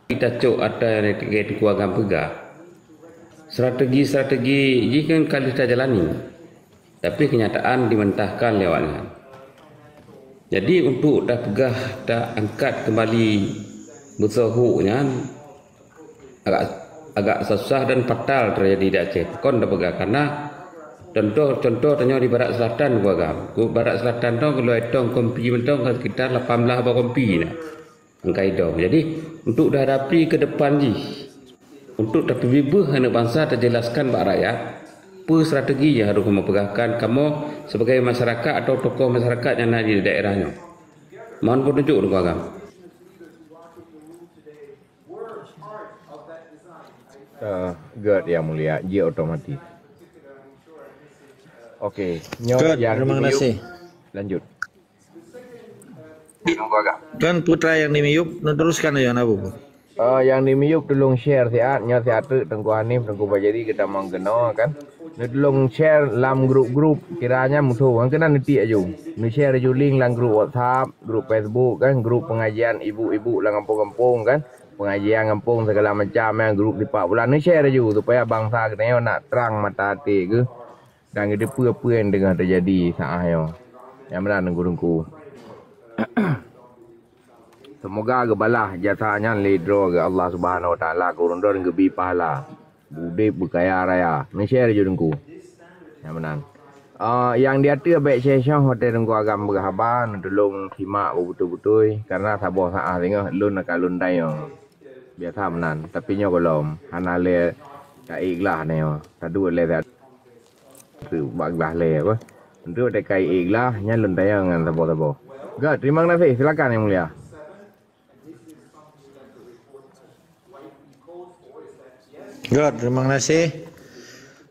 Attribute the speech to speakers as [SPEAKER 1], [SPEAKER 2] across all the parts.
[SPEAKER 1] kita cok ada yang kuagam pegah. Strategi ini kan kali kita jalani. Tapi kenyataan dimentahkan lewatnya. Jadi untuk dah pegah, dah angkat kembali bersehunya agak susah dan fatal terjadi di Aceh. Kon dah pegah karena contoh tanya di barat selatan kuagam. Ku barat selatan tu kalau etong kompi mentong sekitar 18 kompi nah. Angkai dong. Jadi untuk dah hadapi ke depan ni, untuk tapi anak bangsa terjelaskan bak rakyat, apa strategi yang harus kamu pegahkan kamu sebagai masyarakat atau tokoh masyarakat yang ada di daerahnya. Mohon petunjuk dulu agam.
[SPEAKER 2] Good yang mulia, Ji otomatis. Okey,
[SPEAKER 3] Good, terima kasih.
[SPEAKER 2] Lanjut.
[SPEAKER 3] Kan putra yang di Miyup, teruskan ya Nabu.
[SPEAKER 2] Yang di Miyup tolong share siat, Tengku Hanif, Tengku Bajari kita menggeno kan. Tolong share dalam grup-grup kiranya musuh. Kan kena nanti aja. Ni share aja link dalam grup WhatsApp, grup Facebook kan, grup pengajian ibu-ibu dalam kampung-kampung kan. Pengajian kampung segala macam yang grup di 4 bulan ni share aja supaya bangsa kita nak terang mata hati ke. Dan kita apa yang dengar terjadi saat yo. Yang benar tengku-tengku. Semoga gebalah jasanya ledro ke Allah Subhanahu Wa Taala kurundor gebi pahala. Bude berkaya raya. Ni share je dengku. Yang benar. Yang dia tu baik session hotel dengku agam berhaban tolong simak betul-betul karena sabar saat tengok lun nak lun dai yo. Biasa menan tapi nyo kolom hanale ka ikhlas ne yo. Tadu le dah. Tu baglah le apa. Untuk dekai ikhlas nya lun dai dengan sabar-sabar. Gak, terima kasih. Silakan yang mulia.
[SPEAKER 3] Good, terima kasih.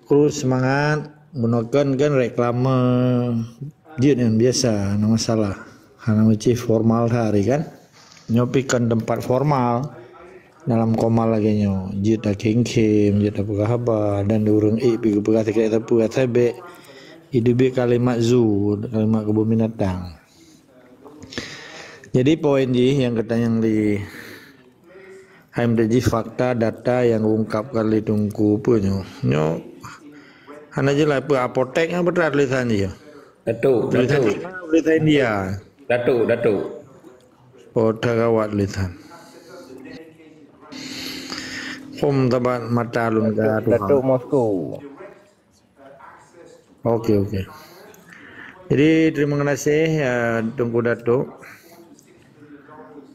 [SPEAKER 3] Kru semangat gunakan kan reklame jid yang biasa, no masalah. Karena macam formal hari kan. Nyopikan tempat formal dalam komal lagi nyo. Jid dah kengkem, jid dah pegahaba dan diurung pergi pegah tiket tapu atabe. Hidup kalimat zu, kalimat kebun binatang. Jadi poin Ji yang katanya yang di HMDG fakta data yang ungkapkan di tungku punya nyo hanya je lah apa apotek yang berat tulisan dia.
[SPEAKER 1] Datuk.
[SPEAKER 3] Tulisan India.
[SPEAKER 1] Datuk.
[SPEAKER 3] Pota kawat tulisan. Kom tabat mata lun ka
[SPEAKER 2] Datuk Moskow.
[SPEAKER 3] Okey. Jadi terima kasih ya Tungku Datuk.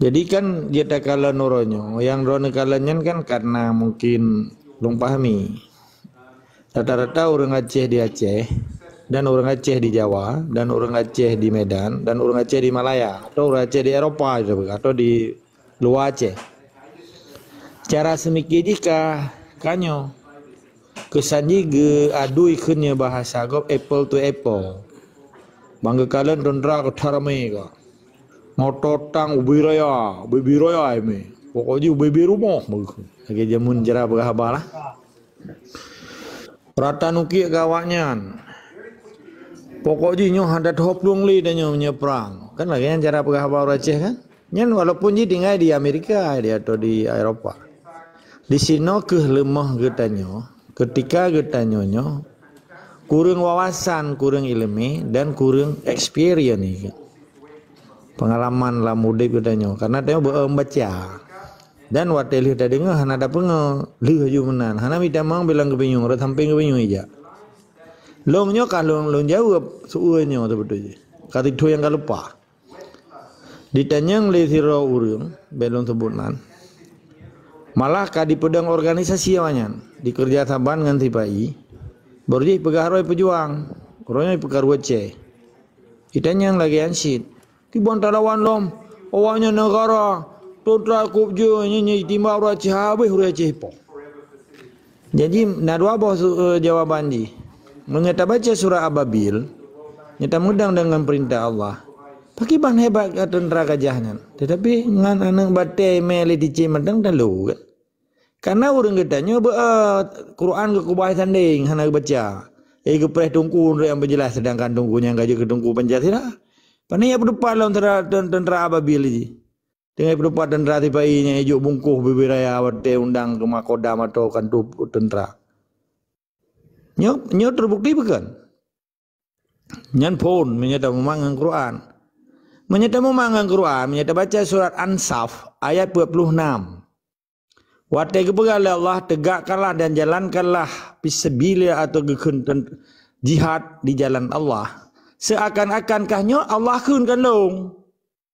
[SPEAKER 3] Jadi kan dia tak kalah nuronyo, yang drone kalahnya kan karena mungkin belum pahami. Rata-rata orang Aceh di Aceh dan orang Aceh di Jawa dan orang Aceh di Medan dan orang Aceh di Malaya atau orang Aceh di Eropa atau di luar Aceh. Cara semikir jika kanyo kesanji ge adu ikunnya bahasa gop apple to apple. Bangga kalian dondra ke tarame ka. Ngototang ubi raya ini. Pokoknya ubi rumah. Lagi jamun jera berhabalah. Rata nuki gawaknya. Pokoknya nyo hadat hop dungli dan nyo menyeberang. Kan lagi yang cara berhabar Aceh kan. Nyan walaupun dia tinggal di Amerika dia atau di Eropa. Di sini lemah getanyo. Ketika getanyo kurang wawasan, kurang ilmu dan kurang experience ni. Pengalaman lah mudik katanya karena dia membaca dan waktu lihat dengar hana ada pengen lihat juga menan hana minta mang bilang kebinyung orang samping kebinyung aja longnya kalau long jawab suunya tu betul je kata itu yang gak lupa ditanya oleh siro urung belum sebutan malah kadi pedang organisasi awalnya di kerja saban dengan tipai baru je pegaharoi pejuang orangnya pegaharoi Aceh ditanya yang lagi ansit di bantarawan lom, awaknya negara, total kubjo nyanyi timba orang Aceh habis orang Aceh po. Jadi nadwa bos jawaban di, menyata baca surah Ababil, nyata mudang dengan perintah Allah. Pakai ban hebat kata neraka jahanam, tetapi ngan anak batai meli di cimandang dalu kan. Karena orang katanya Quran ke kubah sanding hana baca. Kepreh tungku yang berjelas sedangkan tungkunya gaji ke tungku Pancasila. Pani apa depan lawan tentera Ababil ini. Dengan perupat tentera tiba nya ijuk bungkuh bibir raya wate undang ke makodam atau kantu tentera. Nyo terbukti bukan? Nyan pun menyata memangang Quran. Menyata memangang Quran, menyata baca surat Ansaf ayat 26. Wate kepegal Allah tegakkanlah dan jalankanlah fisabilillah atau jihad di jalan Allah. Seakan-akankah nyo Allah kun kan long.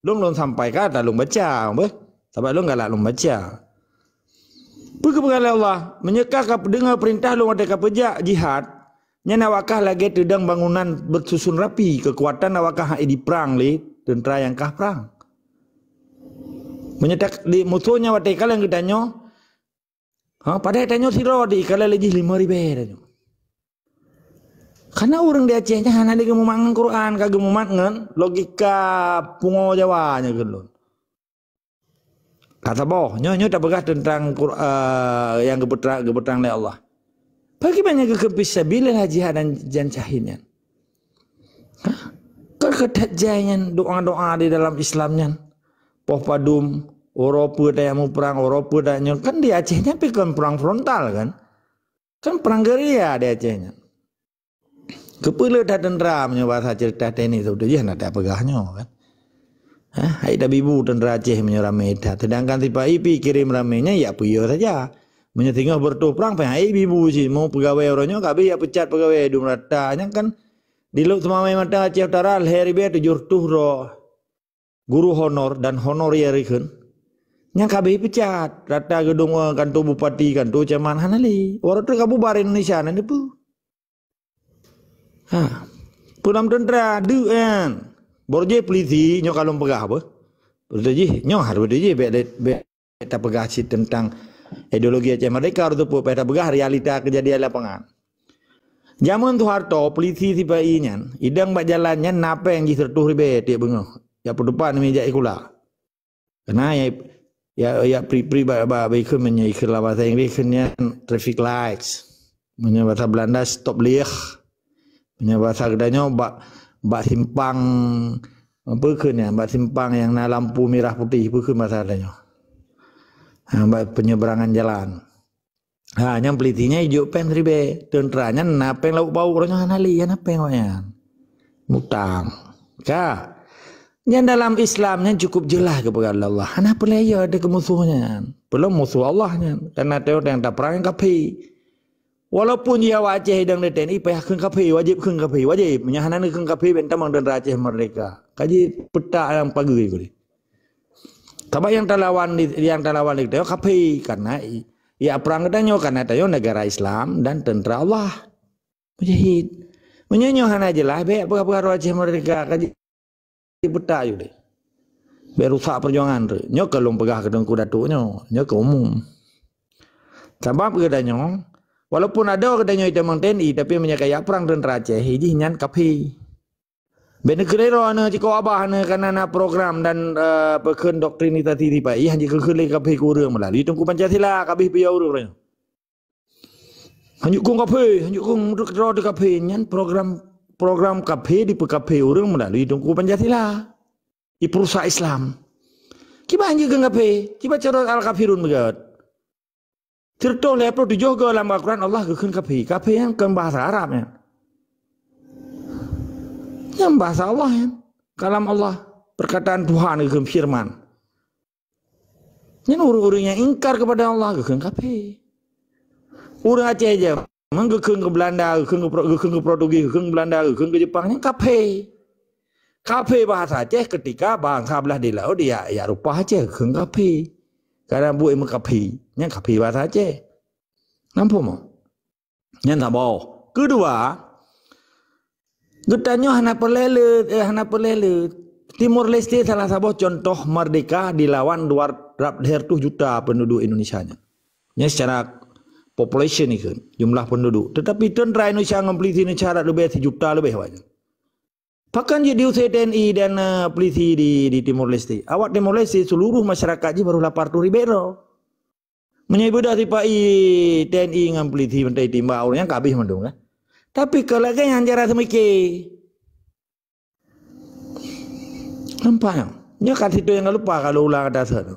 [SPEAKER 3] Long sampai kata long baca, sebab long galak long baca. Kepegal Allah menyekah dengar perintah long ada kapejak jihad. Nya nawakah lagi tedang bangunan bersusun rapi, kekuatan nawakah di perang li tentera yang kah perang. Menyetak di musuhnya wate kala yang ditanya. Pada tanya siro di kala lagi 5.000 tanya. Karena orang di Acehnya hanya dia memangang Quran, kagak memangan logika pungo Jawanya gelon. Kata boh, nyo tak begah tentang yang gebetrang oleh Allah. Bagaimana kekepis-sabilillah jihad dan jancahinnya? Keketat jayan doa-doa di dalam Islamnya. Poh padum, Eropa dah yang mau perang, Eropa dah nyo kan di Acehnya kan perang frontal kan? Kan perang gerilya di Acehnya. Kepala dah tentera punya bahasa cerita teknik tu dia nak tak pegahnya kan. Hai dah bibu tentera Aceh punya ramai dah. Sedangkan tiba IP kirim ramainya ya puyo saja. Punya tinggal bertuh perang pun hai bibu sih mau pegawai orangnya kabeh ya pecat pegawai du ratanya kan di luk semamai mata Aceh Utara hari be 70 ro guru honor dan honorer kan. Nya kabeh pecat rata gedung kantor bupati kantor caman hanali. Orang tu kabupaten Indonesia nanti pu. Pulam tentera du kan. Borje polisi nyo kalong pegah apa? Berdeji nyo harus berdeji be tak pegah si tentang ideologi Aceh Merdeka atau pu tak pegah realita kejadian lapangan. Zaman tu Harto polisi tiba inyan idang bak jalannya napeng ji tertuh ribe tiap bengoh. Ya pedepan meja ikula. Karena ya pri ba ikut menyai lah bahasa Inggeris nya traffic lights. Menyebut bahasa Belanda stop licht. Punya bahasa kedanya bak simpang apa kenya bak simpang yang na lampu merah putih apa ke bahasa kedanya. Bak penyeberangan jalan. Yang pelitinya hijau pen ribe tenteranya napeng lauk bau orangnya hanali ya napeng wanya. Mutang. Ka. Yang dalam Islamnya cukup jelas kepada Allah. Hana pelaya ada kemusuhnya. Belum musuh Allahnya. Karena ada yang tak perang kapi. Walaupun dia Aceh dan TNI payah keung kapi wajib menyahanan keung kapi bentamang dan Aceh Merdeka. Kaji peta yang pagi kuli. Tapi yang talawan itu kapi karena ya perang katanya karena tayo negara Islam dan tentera Allah. Mujahid. Menyanyohan aja lah be apa Aceh Merdeka kaji peta yo deh. Berusak perjuangan tu. Nyo kalau pegah kedeng kudatuknya, nyo ke umum. Sebab katanya walaupun ada katanya itu memang TNI tapi menyakaya perang tentera Aceh hiji nyan kapi. Benegrero ana jiko abah ana kana program dan pekeun doktrinitasi tiba ih hanji keukele kapi ku urang melalui tungku Pancasila kabeh piau urang. Hanjuk kung kapi, hanjuk kung ro de kapi nyan program kapi di PKP urang melalui tungku Pancasila. Di perusahaan Islam. Kiba hanji kung kapi, kiba cara al-kafirun begat. Cerita lepro dijogo dalam Al-Quran Allah keukun kapi yang ke bahasa Arabnya. Yang bahasa Allah ya. Kalam Allah, perkataan Tuhan keukun firman. Yang orang-orang yang ingkar kepada Allah keukun kapi. Orang Aceh aja mengkeukun ke Belanda, keukun ke Portugis, keukun ke Belanda, keukun ke Jepang yang kapi. Kapi bahasa Aceh ketika bangsa belah di laut dia ya rupa Aceh keukun kapi. Karena buat emang kapi, yang kapi bahasa Aceh. Nampak mau? Yang tak mau. Kedua, getanya hana pelele. Timor Leste salah satu contoh merdeka dilawan 200 juta penduduk Indonesia-nya. Ini secara population ni kan, jumlah penduduk. Tetapi tentera Indonesia ngamplisi negara lebih 1 juta lebih banyak. Bahkan jadi usai TNI dan polisi di Timor Leste. Awak Timor Leste seluruh masyarakat je baru 800,000. Menyebut dari Pak TNI dengan polisi mentai timba orangnya kabeh mendung kan. Tapi kalau yang jara semiki. Nampak Nya kat situ yang lupa kalau ulang ada sana.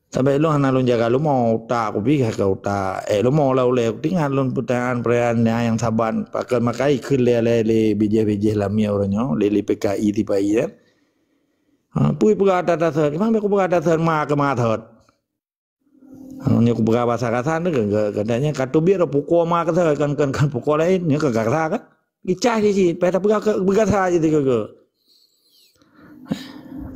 [SPEAKER 3] Sampai lu hana lu jaga lu mau tak aku bi ka ta lu mau lau le tinggal lu putaan perayaan yang saban pakai makaiขึ้นle bije lamia orangnya le PKI tipai kan. Pui pegada dasar, memang aku pegada dasar ma ke ma thot. Nya aku pegada bahasa kasar tu katanya katubir pukul ma ke kan pukul lain nya ke kasar kan. Icah sih, pada pegada je ke.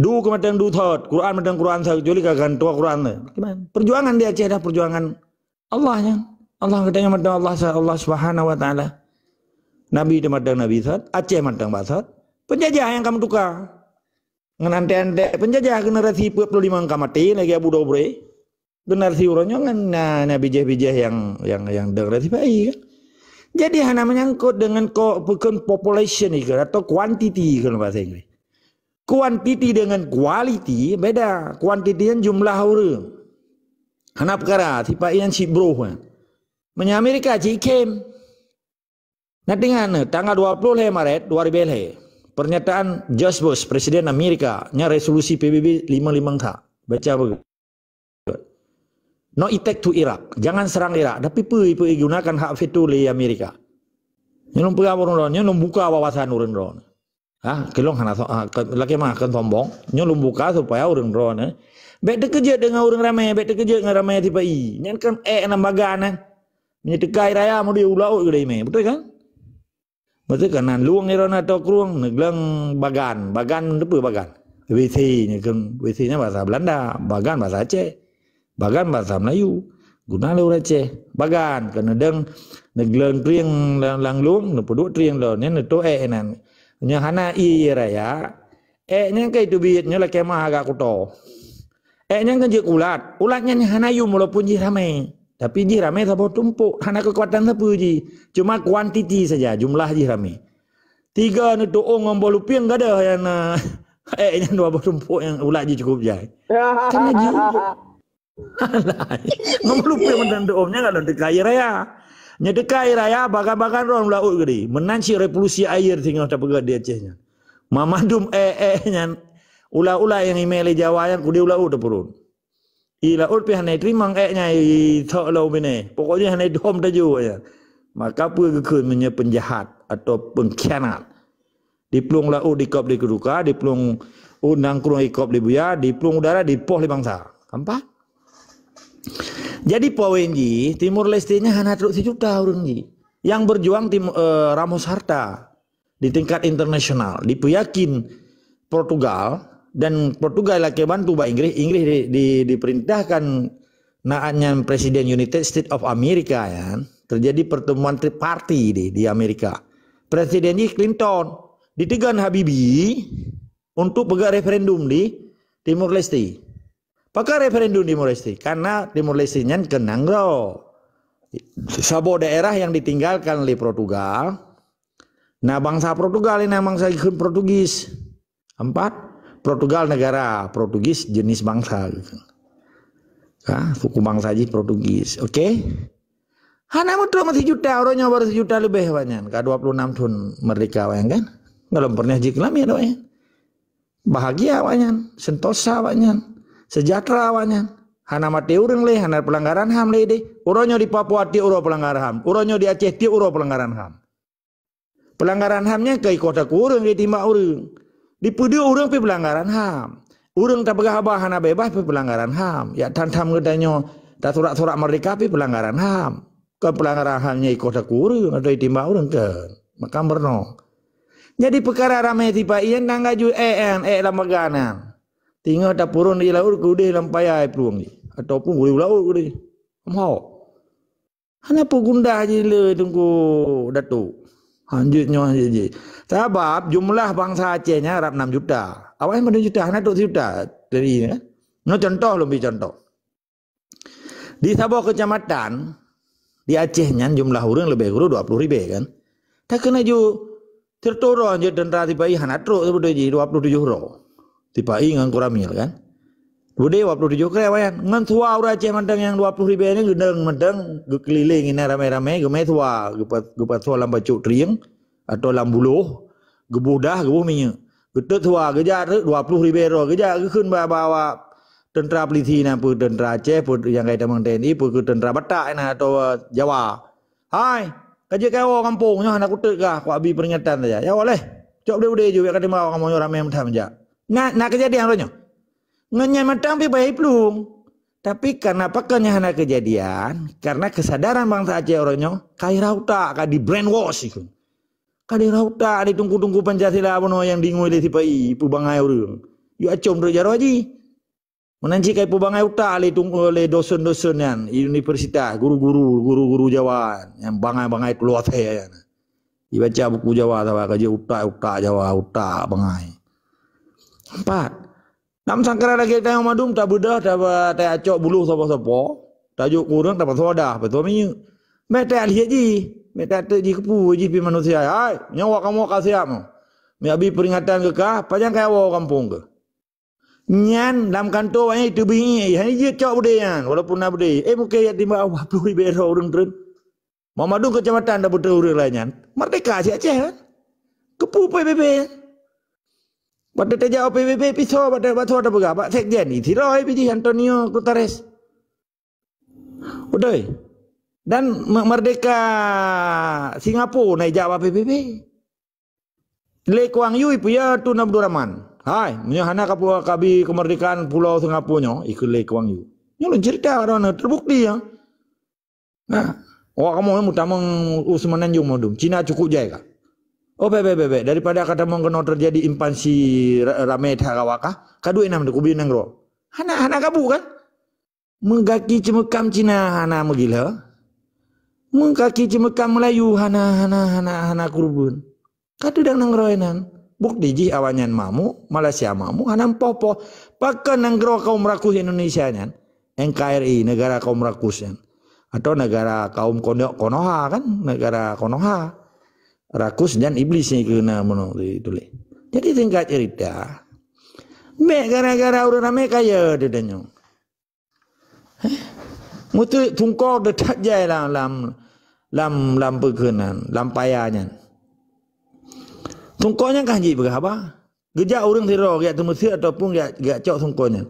[SPEAKER 3] Du kemudian du thot, Quran kemudian Quran kecuali kagak tua Quran tu. Gimana? Perjuangan dia Aceh dah perjuangan Allahnya. Allah katanya kemudian Allah Subhanahu Wa Taala. Nabi kemudian Nabi thot, Aceh kemudian thot. Penjajah yang kamu tukar. Nganante penjajah generasi 45 angka mati lagi Abu Dobre. Generasi orangnya kan bijah-bijah yang generasi baik kan. Jadi hanya menyangkut dengan bukan population atau quantity kalau bahasa Inggris. Kuantiti dengan quality beda. Kuantiti yang jumlah orang. Hana perkara tiba yang si bro. Menya Amerika cikem. Nanti kan tanggal 20 Maret 2000 pernyataan George Bush Presiden Amerika nya resolusi PBB 55 tak. Baca begitu. No attack to Iraq. Jangan serang Iraq. Tapi pergi gunakan hak veto di Amerika. Nyelum pergi orang nyelum buka wawasan orang. Kelong hana laki mah kan sombong nyelum buka supaya orang ron bet terkejut dengan orang ramai bet terkejut dengan ramai tiba nyan kan nambagan menyedekai raya mau diulau gede me betul kan nan luang ni ron atau kruang neglang bagan depu bagan WC nya kan WC nya bahasa Belanda bagan bahasa Aceh bagan bahasa Melayu guna lu Aceh bagan kan nedeng neglang triang lang luang nepoduk triang lo nya neto nan nya hana raya nya kai tu biitnya la kemah agak kuto nya kan je ulatnya ni hana yu walaupun ji ramai tapi ji ramai sabo tumpuk hana kekuatan sapu ji cuma kuantiti saja jumlah ji ramai 3 ni doong ngombo lupiang enggak ada yang nya dua tumpuk yang ulat ji cukup jai kan ji ngombo lupiang dan doongnya kalau dekai raya nyedekai raya bagan-bagan orang laut gede menansi revolusi air tinggal tak pegat di Acehnya mamadum nya ula-ula yang email Jawa yang kudi ula-ula terpurun laut pi hanai terimang nya thok lau bine pokoknya hanai dom taju ya maka pergi menye penjahat atau pengkhianat di pelung laut di kop di keduka di pelung undang kurung ikop di buya di pelung udara di poh di bangsa empat. Jadi poin ji Timur Leste-nya hanya 1 juta orang ji yang berjuang Ramos Harta di tingkat internasional dipuyakin Portugal dan Portugal lagi bantu ba Inggris diperintahkan naannya Presiden United States of America ya terjadi pertemuan triparty di Amerika Presiden Clinton ditegan Habibie untuk pegang referendum di Timur Leste. Pakai referendum Timur Leste karena Timur Leste-nya kenang loh. Sabo daerah yang ditinggalkan oleh Portugal. Nah bangsa Portugal ini bangsa Portugis. 4 Portugal negara, Portugis jenis bangsa. Suku bangsa ji Portugis. Oke. Hana mutu masih juta orangnya baru 1 juta lebih banyak. Ke 26 tahun merdeka kan. Belum pernah jiklam ya doa. Bahagia banyak, sentosa banyak. Sejahtera awaknya. Hana mati orang le, hana pelanggaran HAM le deh. Orangnya di Papua ti uro pelanggaran HAM. Orangnya di Aceh ti uro pelanggaran HAM. Pelanggaran HAM-nya ke kota ku orang di timba orang. Di pudi orang pi pelanggaran HAM. Orang tak pegah abah hana bebas pi pelanggaran HAM. Ya tantam gedanya tak surat-surat merdeka pi pelanggaran HAM. Ke pelanggaran HAM-nya di kota ku orang atau di timba orang ke. Maka berno. Jadi perkara ramai tiba ian nangga ju lamaganan. Tinggal tak purun di laut kude lampayai peluang ni ataupun boleh laut kude mau hanya pegunda je le tunggu datuk lanjutnya je sebab jumlah bangsa Acehnya harap 6 juta awalnya 6 juta hanya 2 juta dari kan no contoh lebih contoh di Sabah kecamatan di Acehnya jumlah orang lebih kurang 20,000 kan tak kena ju terturun je tentara tibai hanya teruk sebetulnya 27 orang tiba ingan kuramil kan. Bude 27 krewayan. Ngan tua ura Aceh mandang yang 20,000 ini gendeng mandang keliling ini ramai-ramai gemai tua gepat tua lam bacuk triang atau lam buluh gebudah gebuh minyak. Getut tua gejak 20 libero gejak keun bawa tentera peliti na pu tentera Aceh pu yang kaitan dengan TNI pu tentera Batak na atau Jawa. Hai, kerja kau kampungnya anak kutut kah? Ku abi peringatan saja. Ya boleh. Cok bude juga kata mau kamu ramai macam aja. Nak kejadian ronya. Ngenya matang pi baik belum. Tapi karena pakannya anak kejadian, karena kesadaran bangsa Aceh orangnya kai rauta ka di brainwash itu. Kali rauta di tunggu-tunggu Pancasila abono yang dingui le tipai pu bangai urang. Yu acom do jaro aji. Menanci kai pu bangai uta le tunggu le dosen-dosen yan universitas, guru-guru Jawa yang bangai-bangai keluar teh yan. Dibaca buku Jawa tawa kaji uta Jawa uta bangai. 4. Nam sangkara lagi tayang madum tak bedah tak acok buluh sapa-sapa. Tajuk kurang dapat soda, betul mi. Mete ali ji. Meta tu ji kepu ji pi manusia. Hai, nyawa kamu kasih apa? Mi abi peringatan ke kah? Panjang kaya wa kampung ke. Nyan dalam kantor banyak itu bingi. Hani je cok budean walaupun nak bude. Mungkin ya timba awak perlu bero urang tren. Mamadung kecamatan dah betul urang lainnya. Merdeka si Aceh kan. Kepu PBB. Pada terjawab PBB pisau pada batu ada berapa? Sekjen ni Tiroi Biji Antonio Guterres. Udah. Dan merdeka Singapura naik jawab PBB. Lee Kuan Yew punya Tun Abdul Rahman. Hai, punya hana kabi kemerdekaan Pulau Singapura nya ikut Lee Kuan Yew. Nya cerita orang terbukti ya. Nah, kamu yang mutamang Usman Anjung modum. Cina cukup jaya kah? Oh PBB daripada kata mengkena terjadi impansi ramai thakawaka, kadu enam de kubin nangro. Hana kabu kan? Menggaki cemekam Cina hana megila. Mengkaki cemekam Melayu hana kurbun. Kadu dang nangroenan. Bukti ji awanyan mamu, Malaysia mamu, hanam popo. Pakai nanggro kaum rakus Indonesia nyan. NKRI negara kaum rakus yan. Atau negara kaum Konoha kan, negara Konoha. Rakus dan iblisnya kena menurut itu. Jadi singkat cerita. Gara-gara orang ramai kaya dedanya. Mutu tungkau detak jai lam perkenan, lam payahnya. Tungkaunya kan ji berapa? Gejak orang tiro gak temu sia ataupun gak cok tungkaunya.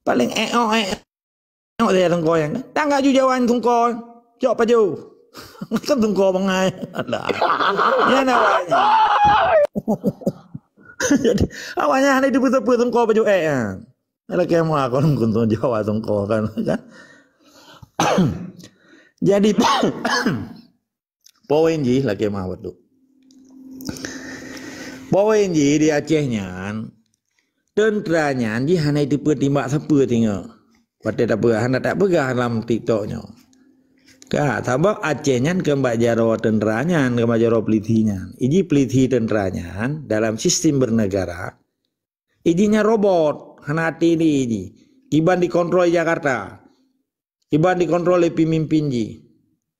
[SPEAKER 3] Paling dia tungkau yang. Tangga ju jawan tungkau. Cok paju. Kan tungkau bangai. Alah. Ya nawanya. Jadi awalnya ada di betul-betul tungkau paju kan. Kalau kamu aku nunggu Jawa tungkau kan. Jadi poin ji lagi mawat tu. Poin ji di Acehnya tenteranya ji hanya itu pertimbak siapa tinggal. Pada tak berah, tak berah dalam TikToknya. Kak, sabab Acehnya kembak jaro tenteranya, kembak jaro pelitinya. Iji peliti tenteranya dalam sistem bernegara. Ijinya robot, hanati ini iji. Kiban dikontrol Jakarta. Kiban dikontrol oleh pemimpin ji.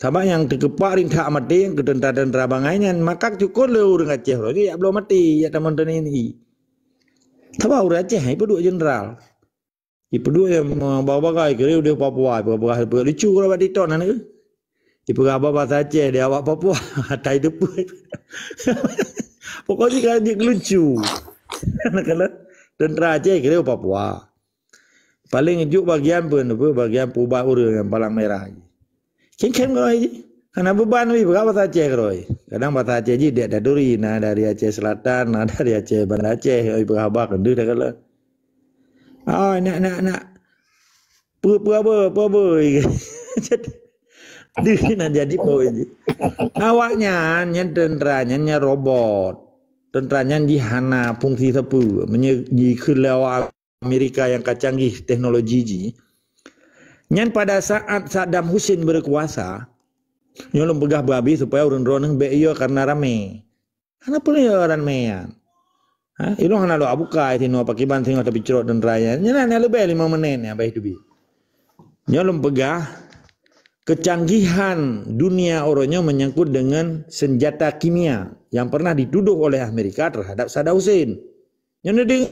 [SPEAKER 3] Sabab yang terkepak rintak mati yang ke tentera-tentera bangainya, maka cukup le orang Aceh. Ini ya belum mati, ya teman-teman ini. Sabab orang Aceh, itu dua jenderal. Ipu dua yang bawa bagai kira dia Papua, bawa lucu kalau di ton mana? Ipu apa bahasa Aceh dia awak Papua, tai depu. Pokoknya kan dia lucu. Kalau tentera Aceh kira Papua. Paling juk bagian pun bagian pubah urang yang palang merah. Ken kalau aja. Karena beban wi berapa bahasa Aceh kalau. Kadang bahasa Aceh je dia dari nah dari Aceh Selatan, nah dari Aceh Banda Aceh, oi berapa kendu dah kalau. Ah nak apa jadi poin awaknya nya tenteranya nya robot tenteranya di hana fungsi sepu menyi kelawak Amerika yang canggih teknologi ji nyan pada saat Saddam Hussein berkuasa nyolong pegah babi supaya urun-urun be iyo karena rame kenapa ya orang meyan. Ilo hana lo abuka itu no pakai banting atau bicerot dan raya. Nyala lebih 5 menit ya baik tu bi. Nyolong pegah kecanggihan dunia orangnya menyangkut dengan senjata kimia yang pernah dituduh oleh Amerika terhadap Saddam Hussein. Nyana ding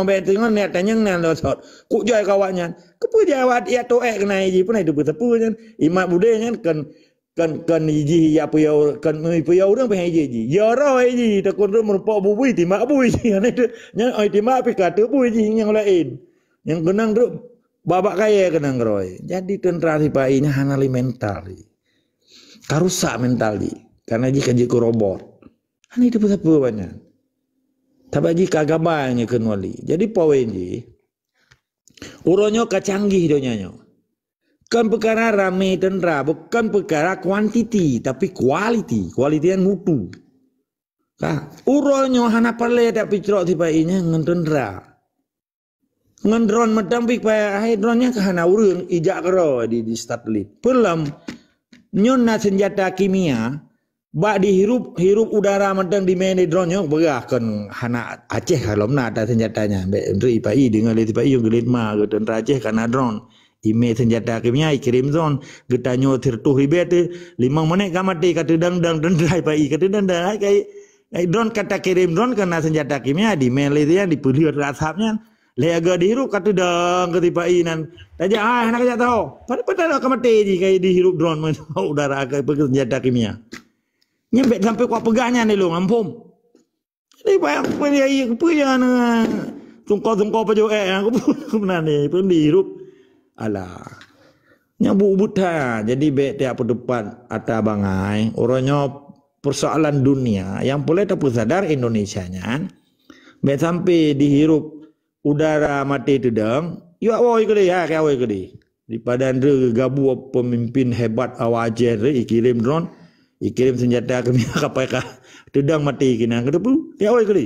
[SPEAKER 3] baik tengok niat tanya nang lot. Ku jai kawannya. Kepu jawat ia toek kena ji pun itu betepu kan. Imak budenya kan kan iji ya puyau kan puyau orang pe iji ya ro iji takun ro merupa bubui ti mak bui iji ane tu nya oi ti mak pe kata bui iji yang lain yang kenang ro babak kaya kenang roy jadi tentera tipai nya hanali mental karusak mental di karena jika jiku robot ane itu apa banyak tabaji kagabanya kenwali jadi poin ji uronyo kacanggih donyanyo kan perkara rame tentera bukan perkara kuantiti tapi quality yang mutu kah uronyo hana pale tak picrok tipainya ngan tentera ngan drone medang pik pa hai drone-nya ke hana urun ijak kero di satelit pelam nyonna senjata kimia bak dihirup udara medang di main drone-nya berah kan hana Aceh kalau nak ada senjatanya ndri pai dengan le tipai yo gelit ma ke tentera Aceh kana drone ime senjata kimia kirim zon getanyo tirtuh ribet 5 menit kamati kata dang tentera pai kata dang kai drone kata kirim drone karena senjata kimia di main le dia dipulih asapnya le agak dihirup kata dang ketipai nan taja nak jak tahu pada kamati ji kai dihirup drone udara ke senjata kimia nyampe sampai kuat pegahnya ni lo ngampum ni banyak peliai kepunya na tungkau pajo aku benar ni pun dihirup alah nyabu buta jadi be tiap depan ata bangai orangnya persoalan dunia yang boleh tak sadar Indonesia nya be sampai dihirup udara mati tedang yo awoi kali ya ke awoi kali di padan gabu pemimpin hebat awajer ikirim drone ikirim senjata kimia KPK tedang mati kena kedepu ya awoi kali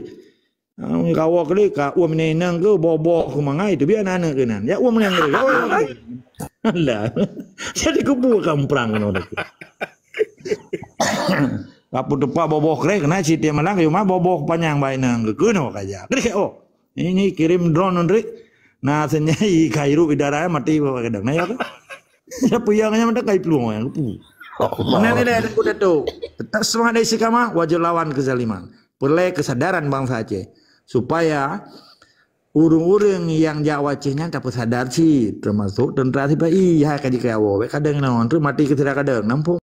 [SPEAKER 3] kawa kali ka uam ni nang ke bobok ke mangai tu biar anak kenan ya uam nang kali lah jadi kubu kamprang no dak apa tepak bobok kre kena citi malang yo mah bobok panjang bae nang ke no kaja kre oh ini kirim drone ndrik nah senyai kairu udara mati bawa kadang nah ya kan ya puyangnya mendak kai peluang yang kupu mana ni dah kuda tu tetap semangat dari sikama wajib lawan kezaliman perlu kesadaran bangsa Aceh supaya urung-urung yang Jawa Acehnya dapat sadar sih termasuk tentera tiba iya kaji kawo kadang naon tu mati ketira kadang nampung